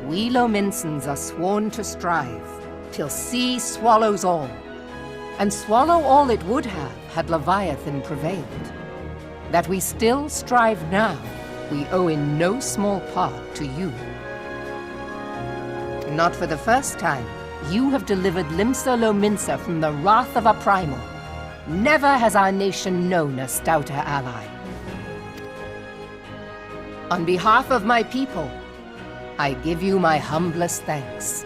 We Lominsans are sworn to strive, till sea swallows all. And swallow all it would have, had Leviathan prevailed. That we still strive now, we owe in no small part to you. Not for the first time, you have delivered Limsa Lominsa from the wrath of a primal. Never has our nation known a stouter ally. On behalf of my people, I give you my humblest thanks.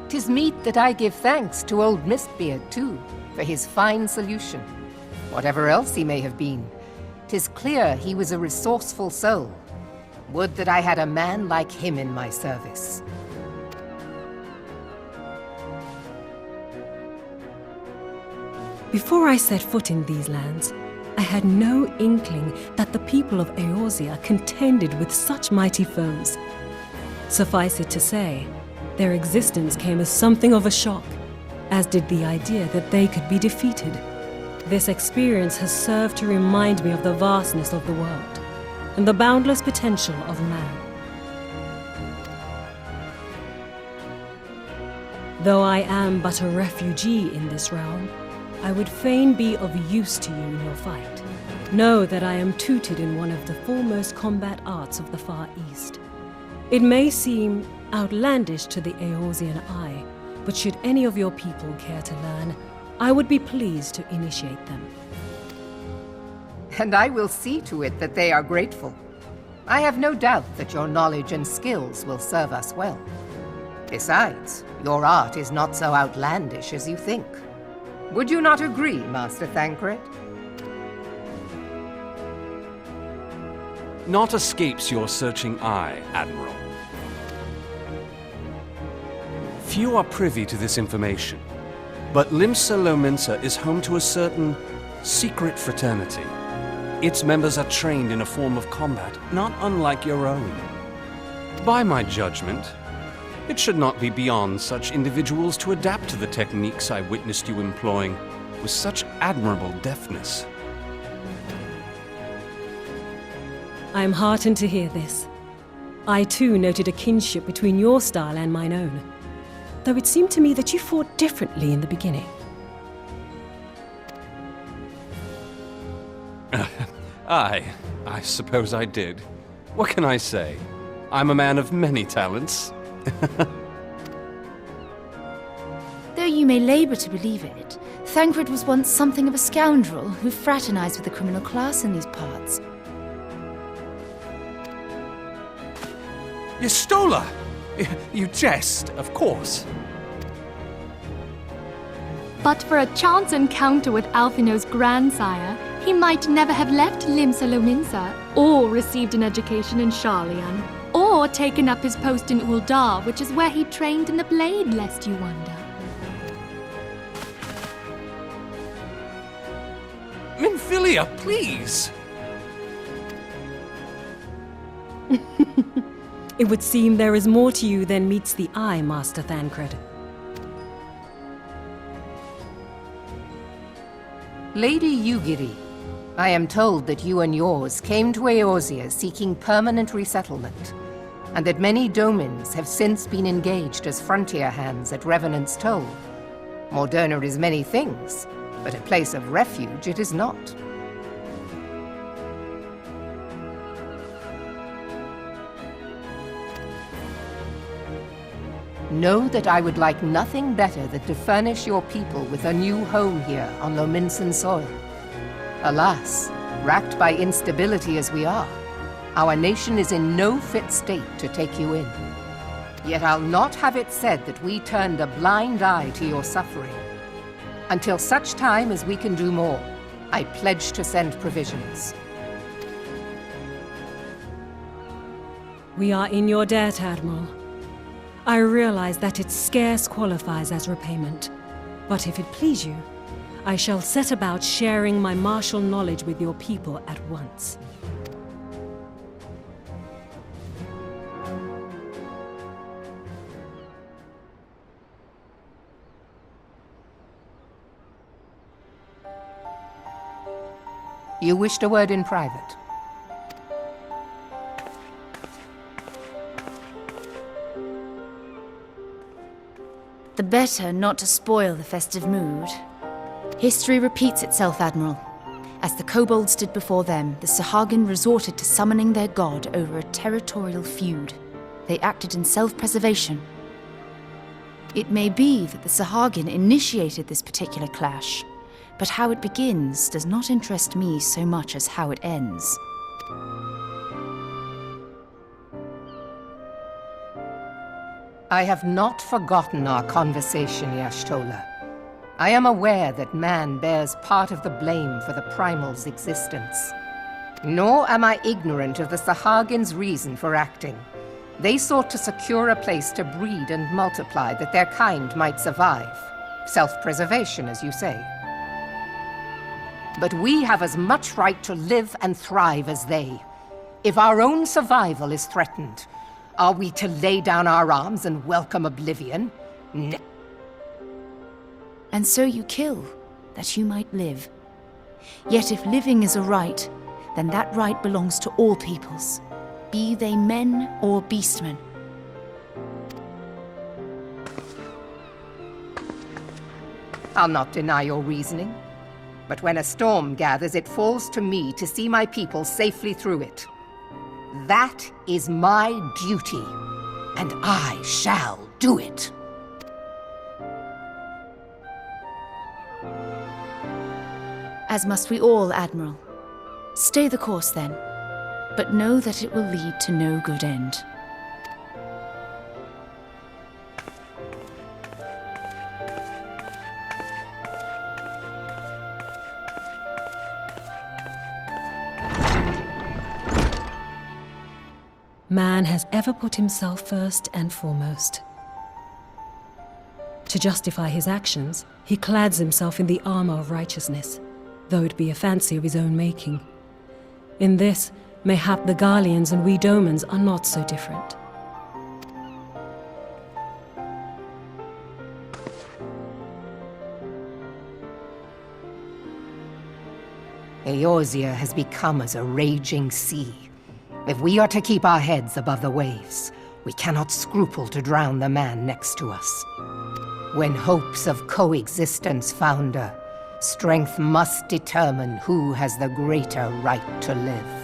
'Tis meet that I give thanks to old Mistbeard, too, for his fine solution. Whatever else he may have been, 'tis clear he was a resourceful soul. Would that I had a man like him in my service. Before I set foot in these lands, I had no inkling that the people of Eorzea contended with such mighty foes. Suffice it to say, their existence came as something of a shock, as did the idea that they could be defeated. This experience has served to remind me of the vastness of the world, and the boundless potential of man. Though I am but a refugee in this realm, I would fain be of use to you in your fight. Know that I am tutored in one of the foremost combat arts of the Far East. It may seem outlandish to the Eorzean eye, but should any of your people care to learn, I would be pleased to initiate them. And I will see to it that they are grateful. I have no doubt that your knowledge and skills will serve us well. Besides, your art is not so outlandish as you think. Would you not agree, Master Thancred? Naught escapes your searching eye, Admiral. Few are privy to this information, but Limsa Lominsa is home to a certain secret fraternity. Its members are trained in a form of combat not unlike your own. By my judgment, it should not be beyond such individuals to adapt to the techniques I witnessed you employing with such admirable deftness. I am heartened to hear this. I too noted a kinship between your style and mine own, though it seemed to me that you fought differently in the beginning. I suppose I did. What can I say? I'm a man of many talents. Though you may labor to believe it, Thancred was once something of a scoundrel who fraternized with the criminal class in these parts. Yestola! You jest, of course. But for a chance encounter with Alphino's grandsire, he might never have left Limsa Lominsa, or received an education in Sharlayan, or taken up his post in Uldar, which is where he trained in the blade, lest you wonder. Minfilia, please! It would seem there is more to you than meets the eye, Master Thancred. Lady Yugiri, I am told that you and yours came to Eorzea seeking permanent resettlement, and that many domins have since been engaged as frontier hands at Revenant's Toll. Moderna is many things, but a place of refuge it is not. Know that I would like nothing better than to furnish your people with a new home here on Lominsan soil. Alas, racked by instability as we are, our nation is in no fit state to take you in. Yet I'll not have it said that we turned a blind eye to your suffering. Until such time as we can do more, I pledge to send provisions. We are in your debt, Admiral. I realize that it scarce qualifies as repayment, but if it please you, I shall set about sharing my martial knowledge with your people at once. You wished a word in private. The better not to spoil the festive mood. History repeats itself, Admiral. As the kobolds did before them, the Sahagin resorted to summoning their god over a territorial feud. They acted in self-preservation. It may be that the Sahagin initiated this particular clash, but how it begins does not interest me so much as how it ends. I have not forgotten our conversation, Y'ashtola. I am aware that man bears part of the blame for the Primal's existence. Nor am I ignorant of the Sahagin's reason for acting. They sought to secure a place to breed and multiply that their kind might survive. Self-preservation, as you say. But we have as much right to live and thrive as they. If our own survival is threatened, are we to lay down our arms and welcome oblivion? And so you kill, that you might live. Yet if living is a right, then that right belongs to all peoples, be they men or beastmen. I'll not deny your reasoning. But when a storm gathers, it falls to me to see my people safely through it. That is my duty, and I shall do it. As must we all, Admiral. Stay the course then, but know that it will lead to no good end. Man has ever put himself first and foremost. To justify his actions, he clads himself in the armor of righteousness, though it be a fancy of his own making. In this, mayhap the Garleans and we Domans are not so different. Eorzea has become as a raging sea. If we are to keep our heads above the waves, we cannot scruple to drown the man next to us. When hopes of coexistence founder, strength must determine who has the greater right to live.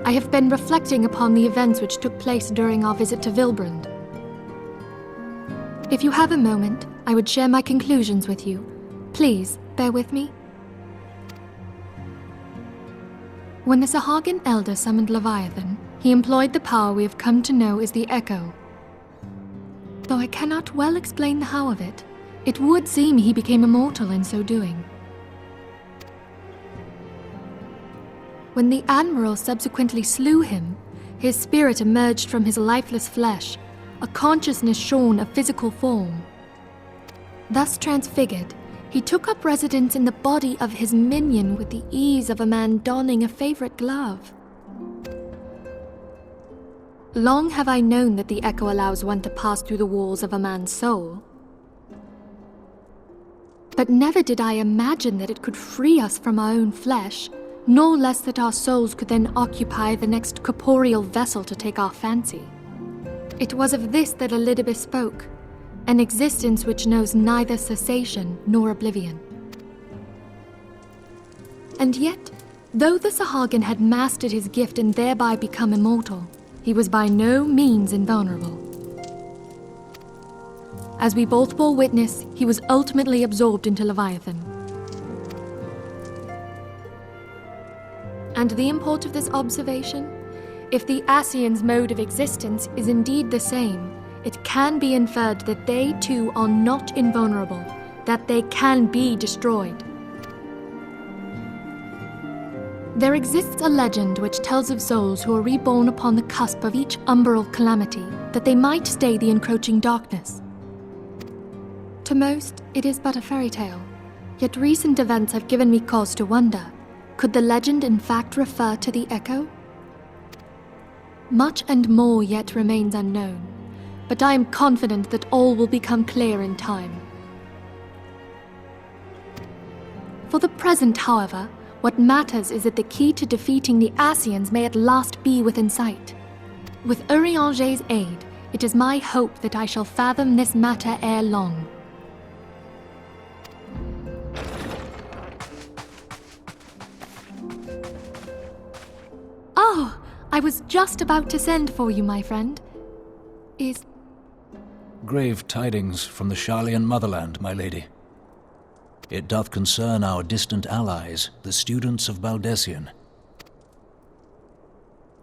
I have been reflecting upon the events which took place during our visit to Vilbrand. If you have a moment, I would share my conclusions with you. Please, bear with me. When the Sahagin Elder summoned Leviathan, he employed the power we have come to know as the Echo. Though I cannot well explain the how of it, it would seem he became immortal in so doing. When the Admiral subsequently slew him, his spirit emerged from his lifeless flesh, a consciousness shorn of physical form. Thus transfigured, he took up residence in the body of his minion with the ease of a man donning a favorite glove. Long have I known that the Echo allows one to pass through the walls of a man's soul. But never did I imagine that it could free us from our own flesh, nor less that our souls could then occupy the next corporeal vessel to take our fancy. It was of this that Elidibus spoke, an existence which knows neither cessation nor oblivion. And yet, though the Sahagin had mastered his gift and thereby become immortal, he was by no means invulnerable. As we both bore witness, he was ultimately absorbed into Leviathan. And the import of this observation? If the Ascians' mode of existence is indeed the same, it can be inferred that they too are not invulnerable, that they can be destroyed. There exists a legend which tells of souls who are reborn upon the cusp of each umbral calamity, that they might stay the encroaching darkness. To most, it is but a fairy tale, yet recent events have given me cause to wonder. Could the legend in fact refer to the Echo? Much and more yet remains unknown, but I am confident that all will become clear in time. For the present, however, what matters is that the key to defeating the Ascians may at last be within sight. With Urianger's aid, it is my hope that I shall fathom this matter ere long. Oh, I was just about to send for you, my friend. Is... Grave tidings from the Sharlayan motherland, my lady. It doth concern our distant allies, the students of Baldessian.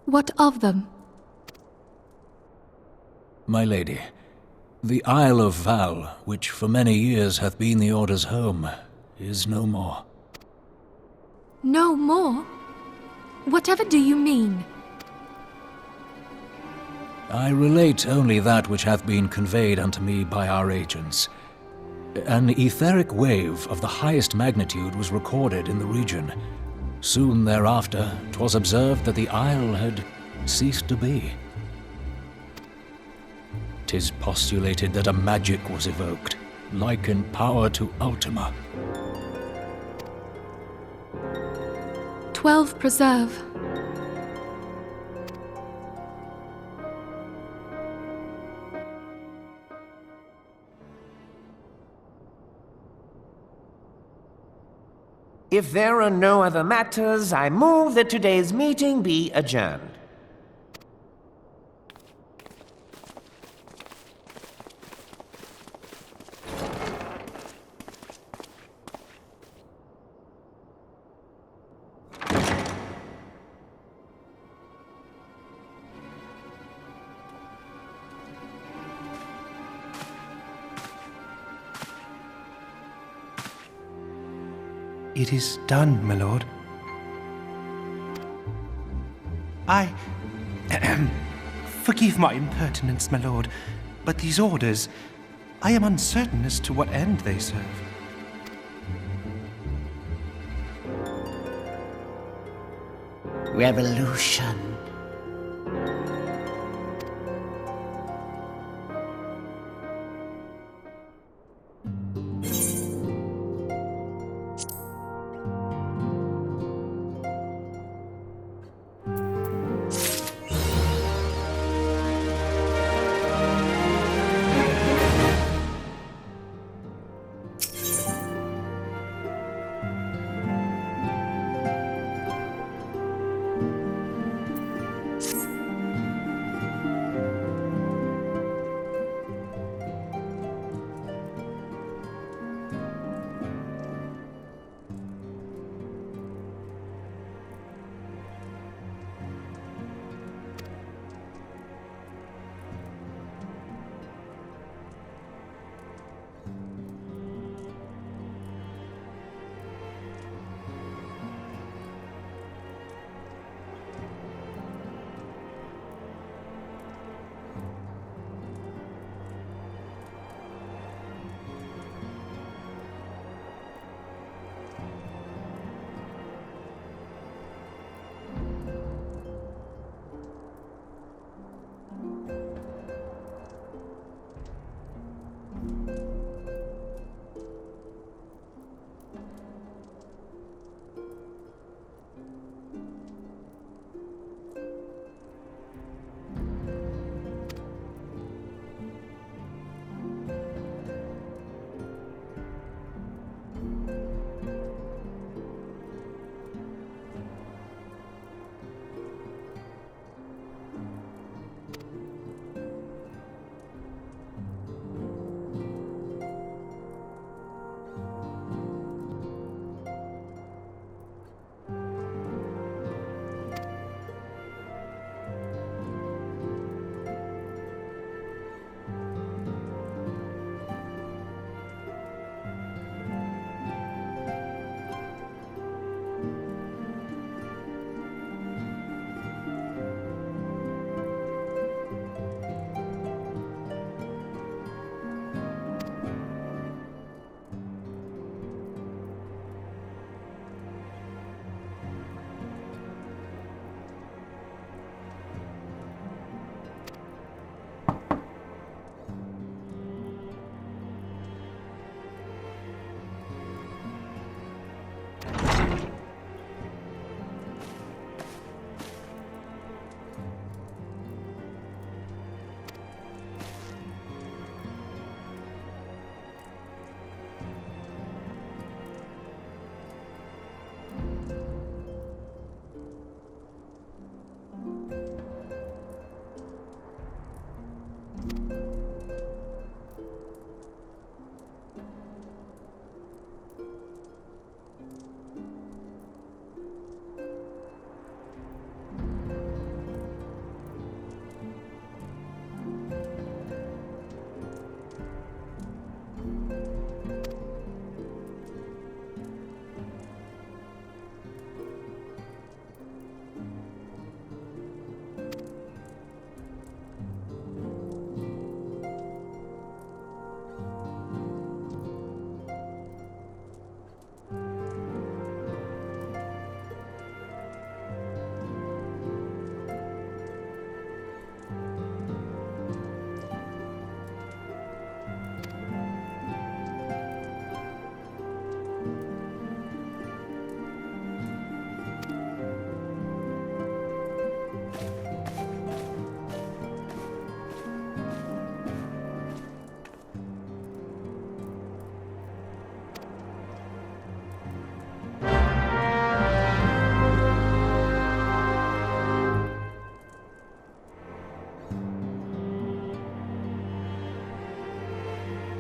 What of them? My lady, the Isle of Val, which for many years hath been the Order's home, is no more. No more? Whatever do you mean? I relate only that which hath been conveyed unto me by our agents. An etheric wave of the highest magnitude was recorded in the region. Soon thereafter, 'twas observed that the isle had ceased to be. 'Tis postulated that a magic was evoked, like in power to Ultima. 12 preserve. If there are no other matters, I move that today's meeting be adjourned. It is done, my lord. Forgive my impertinence, my lord, but these orders, I am uncertain as to what end they serve. Revolution.